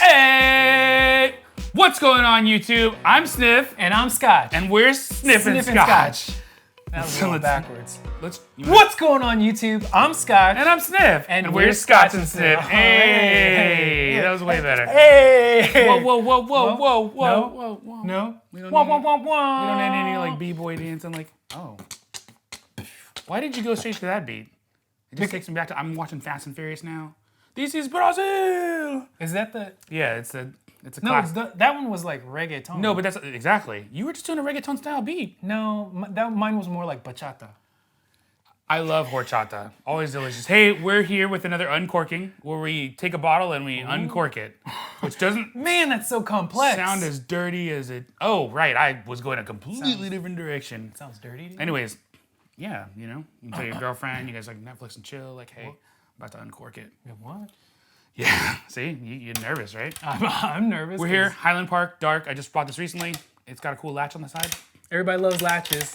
Hey! What's going on, YouTube? I'm Sniff. And I'm Scotch. And we're sniffing Scotch. That was a little backwards. What's going on, YouTube? I'm Scotch. And I'm Sniff. And we're ScotchNSniff. Oh, Hey! That was way better. Hey! Whoa. No? We don't Wah, need wah, any- wah, wah. We don't need any like b-boy dancing like, oh. Why did you go straight to that beat? It just takes me back to, I'm watching Fast and Furious now. This is Brazil! Is that the... Yeah, it's a No, class. that one was like reggaeton. No, but that's, exactly. You were just doing a reggaeton style beat. No, mine was more like bachata. I love horchata. Always delicious. Hey, we're here with another Uncorking, where we take a bottle and we uncork it. Which doesn't Man, that's so complex. sound as dirty as it... Oh, right. I was going a completely different direction. Sounds dirty. to you? Anyways, yeah, you know, you tell your girlfriend, you guys like Netflix and chill, like, hey, I'm about to uncork it. Yeah, what? Yeah, see, you're nervous, right? I'm nervous. We're here, Highland Park, dark. I just bought this recently. It's got a cool latch on the side. Everybody loves latches.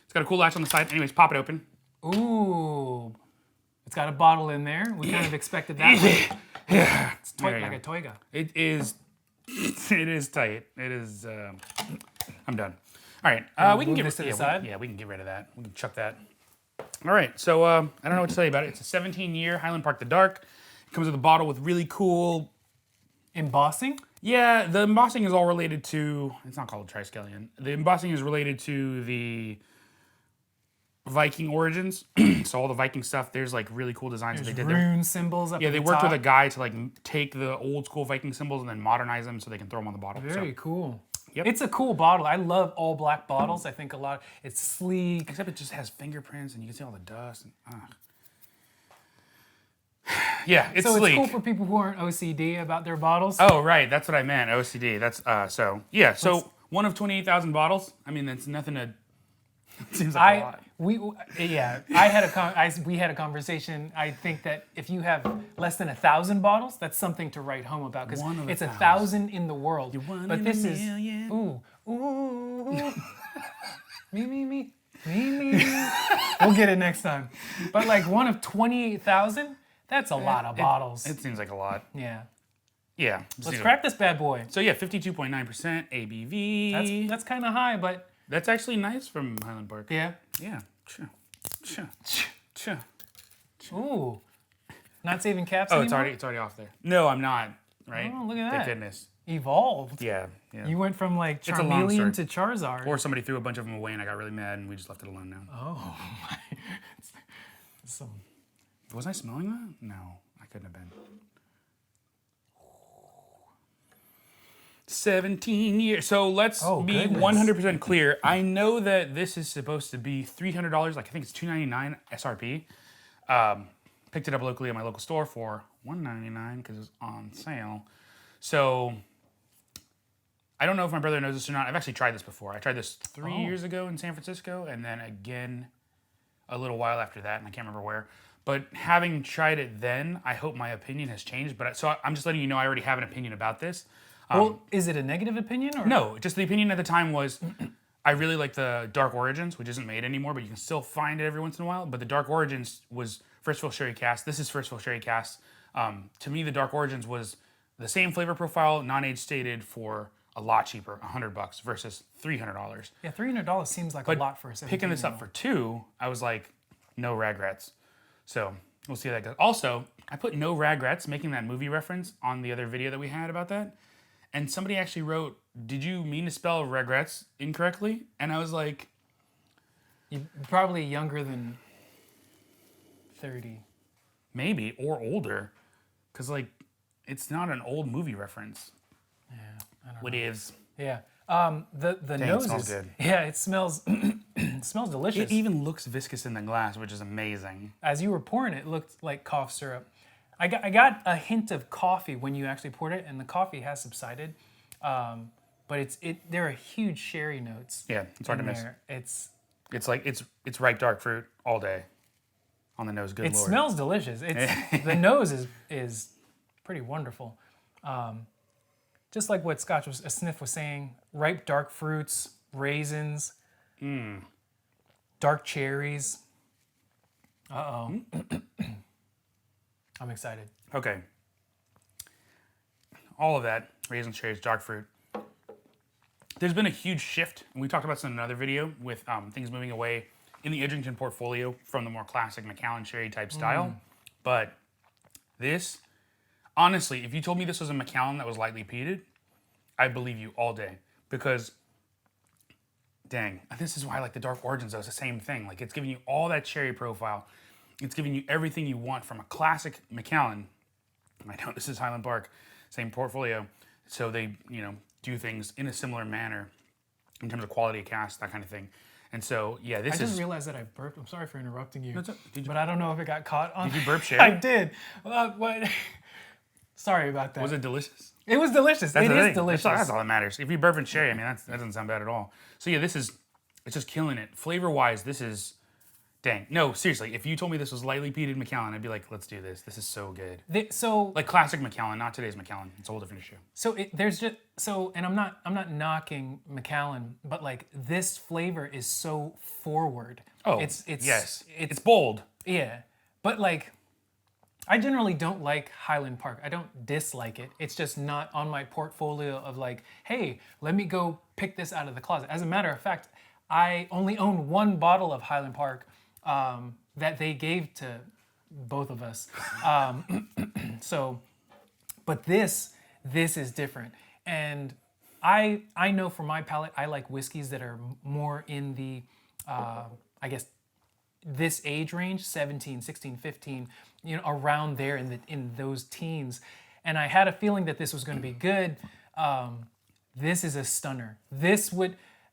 It's got a cool latch on the side. Anyways, pop it open. Ooh. It's got a bottle in there. We kind of expected that. Yeah. It's like a toy gun. It is tight. It is, I'm done. All right, we can get this to the side? we can get rid of that. We can chuck that. All right, so I don't know what to tell you about it. It's a 17-year Highland Park the Dark. It comes with a bottle with really cool... Embossing? Yeah, the embossing is all related to... It's not called Triskelion. The embossing is related to the Viking origins. So all the Viking stuff, there's like really cool designs that they did there. Rune symbols up Yeah, at they the worked top. with a guy to like take the old school Viking symbols and then modernize them so they can throw them on the bottle. Very cool. Yep. It's a cool bottle. I love all black bottles. I think a lot. It's sleek. Except it just has fingerprints and you can see all the dust. And, yeah, it's So sleek. it's cool for people who aren't OCD about their bottles. Oh, right. That's what I meant. OCD. That's so. Yeah. So one of 28,000 bottles. I mean, that's nothing to. It seems like a lot. We had a conversation. I think that if you have less than 1,000 bottles, that's something to write home about because One of it's 1,000. 1,000 in the world. one But in this a is million. ooh. Me. We'll get it next time. But like one of 28,000, that's a lot of bottles. It seems like a lot. Yeah. Yeah. Let's crack this bad boy. So yeah, 52.9% ABV. That's kind of high, but That's actually nice from Highland Park. yeah. Yeah. Cha. Ooh. Not saving caps Oh, anymore? it's already off there. No, I'm not. Right. Oh, look at Thank that. goodness. Evolved. Yeah. You went from like a long Charmeleon story. to Charizard. Or somebody threw a bunch of them away and I got really mad and we just left it alone now. Oh. Some Was I smelling that? No, I couldn't have been. 17 years. So let's be goodness. 100% clear. I know that this is supposed to be $300. Like I think it's $299 SRP. Picked it up locally at my local store for $199 because it's on sale. So I don't know if my brother knows this or not. I've actually tried this before. I tried this 3 years ago in San Francisco and then again a little while after that, and I can't remember where. But having tried it then, I hope my opinion has changed. But so I'm just letting you know I already have an opinion about this. well, is it a negative opinion or No, just the opinion at the time was I really like the Dark Origins, which isn't made anymore, but you can still find it every once in a while. But the Dark Origins was First Fill Sherry Cask. This is First Fill Sherry Cask. To me, the Dark Origins was the same flavor profile, non-age stated, for a lot cheaper, $100 versus $300. Yeah, $300 seems like a lot for a 17 Picking this up for two, I was like, no regrets. So we'll see how that goes. Also, I put no regrets, making that movie reference on the other video that we had about that. And somebody actually wrote, did you mean to spell regrets incorrectly? And I was like, You're probably younger than 30. maybe, or older. Because, like, it's not an old movie reference. Yeah, I don't know. What is? Yeah. The nose smells is good. Yeah, it smells it smells delicious. It even looks viscous in the glass, which is amazing. As you were pouring it, it looked like cough syrup. I got a hint of coffee when you actually poured it, and the coffee has subsided. But there are huge sherry notes. Yeah, it's hard to in miss. there. It's like, it's ripe dark fruit all day on the nose. Good It Lord. smells delicious. The nose is pretty wonderful. Just like what Sniff was saying, ripe dark fruits, raisins, dark cherries. I'm excited. Okay. all of that, raisins, cherries, dark fruit. There's been a huge shift, and we talked about this in another video, with things moving away in the Edrington portfolio from the more classic Macallan sherry type style. But this, honestly, if you told me this was a Macallan that was lightly peated, I'd believe you all day. Because, dang, this is why I like the Dark Origins, though. It's the same thing. Like, it's giving you all that cherry profile. It's giving you everything you want from a classic Macallan. I know this is Highland Park, same portfolio. So they, do things in a similar manner in terms of quality of cast, that kind of thing. And so, yeah, I just realized that I burped. I'm sorry for interrupting you. But I don't know if it got caught on. Did you burp sherry? I did. What? Sorry about that. Was it delicious? It was delicious. It is delicious. That's all that matters. If you burp in sherry, I mean, that doesn't sound bad at all. So yeah, it's just killing it. Flavor-wise, this is, dang. No, seriously, if you told me this was lightly peated Macallan, I'd be like, let's do this. This is so good. Like classic Macallan, not today's Macallan. It's a whole different issue. And I'm not knocking Macallan, but like this flavor is so forward. Oh, it's bold. Yeah, but like, I generally don't like Highland Park. I don't dislike it. It's just not on my portfolio of like, hey, let me go pick this out of the closet. As a matter of fact, I only own one bottle of Highland Park that they gave to both of us. But this is different. And I know for my palate, I like whiskeys that are more in the, I guess, this age range, 17, 16, 15, around there in those teens. And I had a feeling that this was going to be good. This is a stunner.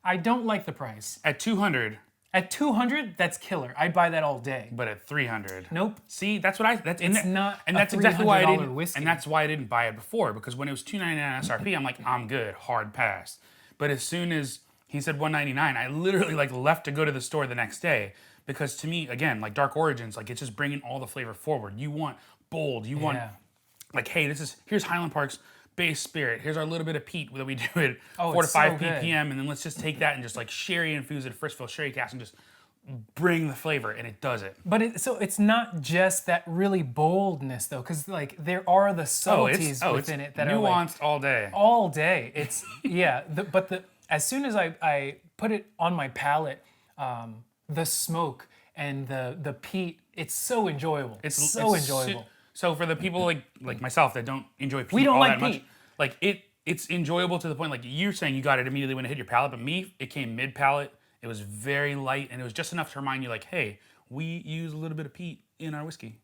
I don't like the price. At $200. At $200, that's killer. I'd buy that all day. But at $300. Nope. See, that's not exactly why I didn't. whiskey. And that's why I didn't buy it before, because when it was $2.99 SRP, I'm like, I'm good, hard pass. But as soon as he said $1.99, I literally left to go to the store the next day. Because to me, again, like Dark Origins, like it's just bringing all the flavor forward. You want bold. You want like, hey, here's Highland Park's base spirit. Here's our little bit of peat that we do at 4 to 5 ppm, and then let's just take that and just like sherry infuse it, first fill sherry cask, and just bring the flavor, and it does it. But it's not just that really boldness though, because like there are the subtleties within it that nuanced are like, all day. All day. It's as soon as I put it on my palate. The smoke and the peat, it's so enjoyable. It's so enjoyable. So for the people like myself that don't enjoy peat all that much, like it's enjoyable to the point, like you're saying you got it immediately when it hit your palate, but me, it came mid-palate. It was very light, and it was just enough to remind you like, hey, we use a little bit of peat in our whiskey,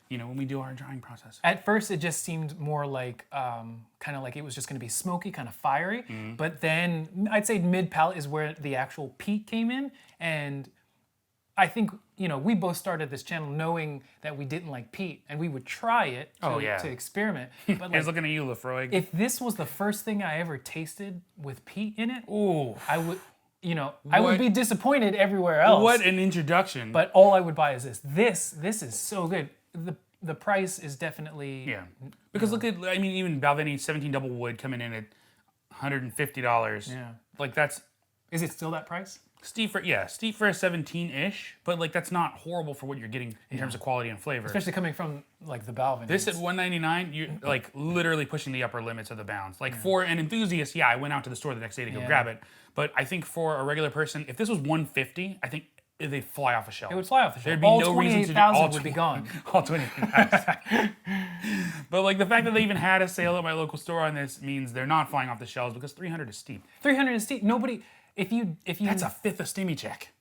when we do our drying process. At first, it just seemed more like, kind of like it was just going to be smoky, kind of fiery. But then I'd say mid-palate is where the actual peat came in, and I think, we both started this channel knowing that we didn't like peat, and we would try it to experiment. But I was looking at you, Lefroy. If this was the first thing I ever tasted with peat in it, I would, I would be disappointed everywhere else. What an introduction. But all I would buy is this. This is so good. The price is definitely... Yeah. Because look at, even Balvenie 17 Double Wood coming in at $150. Yeah. Like that's... Is it still that price? Steep for a 17-ish, but like that's not horrible for what you're getting in terms of quality and flavor. Especially coming from like the Balvenie. This at $1.99, you're like literally pushing the upper limits of the bounds. Like for an enthusiast, I went out to the store the next day to go grab it. But I think for a regular person, if this was $150, I think they'd fly off a shelf. It would fly off the shelf. There'd be no reason to do all 28,000 would be gone. All 28,000. But like the fact that they even had a sale at my local store on this means they're not flying off the shelves, because $300 is steep. $300 is steep. Nobody... If you That's a fifth of Stimmy check.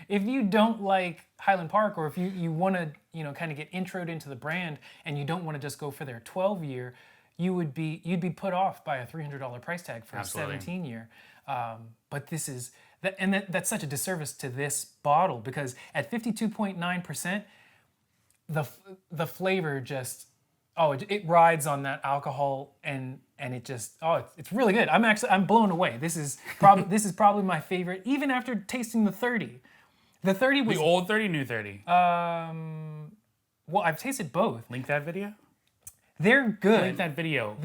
If you don't like Highland Park, or if you want to kind of get introed into the brand and you don't want to just go for their 12-year, you'd be put off by a $300 price tag for Absolutely. a 17-year. But this is that's such a disservice to this bottle, because at 52.9%, the flavor just it rides on that alcohol, and it just it's really good. I'm blown away. This is probably my favorite, even after tasting the 30. The 30 was the old 30, new 30. Well, I've tasted both. Link that video. They're good. Link that video.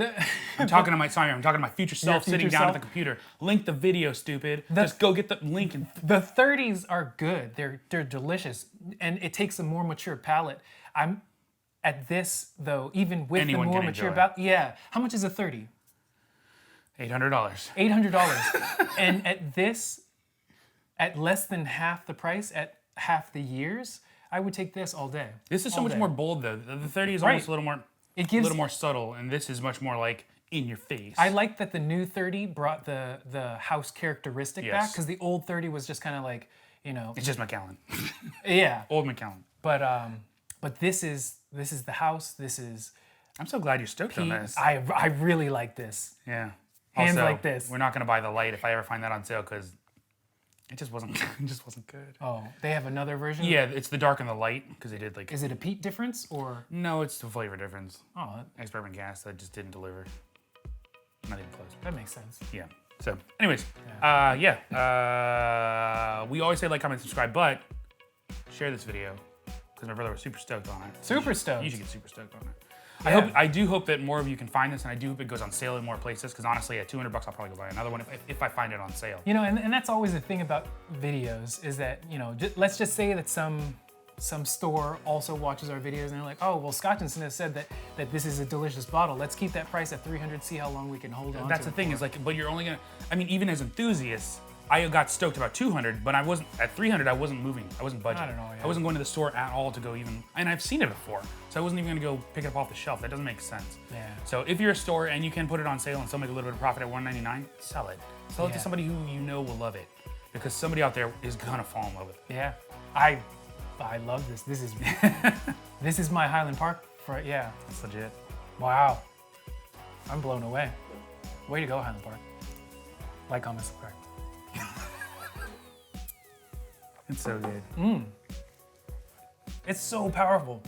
I'm talking to my future self sitting down at the computer. Link the video, stupid. Just go get the link. The 30s are good. They're delicious, and it takes a more mature palate. At this though, even with Anyone the more can mature enjoy it. yeah. How much is a 30? $800. $800. And at this, at less than half the price, at half the years, I would take this all day. This is so All much day. more bold though. The 30 is Right. almost a little more, It gives. subtle, and this is much more like in your face. I like that the new 30 brought the house characteristic back, Yes. because the old 30 was just kind of like, you know, It's just Macallan. yeah. Old Macallan. But this is the house. This is I'm so glad you're stoked on peat. this. I really like this. Yeah. Hands Also, like this. We're not gonna buy the light if I ever find that on sale because it just wasn't. It just wasn't good. Oh, they have another version. Yeah, it's the dark and the light because they did like. Is it a peat difference or? No, it's the flavor difference. Oh, Ex-bourbon gas that just didn't deliver. Not even close. that makes sense. Yeah. So, anyways, we always say like, comment, subscribe, but share this video because my brother was super stoked on it. Super stoked. You should get super stoked on it. Yeah. I do hope that more of you can find this, and I do hope it goes on sale in more places. Because honestly, at $200, I'll probably go buy another one if I find it on sale. You know, and that's always the thing about videos is that, you know, let's just say that some store also watches our videos and they're like, oh, well, ScotchNSniff said that this is a delicious bottle. Let's keep that price at $300, see how long we can hold on That's to the it thing for. is like, but you're only gonna. I mean, even as enthusiasts, I got stoked about $200, but I wasn't at $300. I wasn't moving. I wasn't budgeting. I don't know, yeah. I wasn't going to the store at all to go even. And I've seen it before, so I wasn't even gonna go pick it up off the shelf. That doesn't make sense. Yeah. So if you're a store and you can put it on sale and still make a little bit of profit at $199, sell it. Sell it Yeah. to somebody who you know will love it, because somebody out there is gonna fall in love with it. Yeah, I love this. This is this is my Highland Park for yeah. That's legit. Wow, I'm blown away. Way to go, Highland Park. Like, comment, subscribe. It's so good. It's so powerful.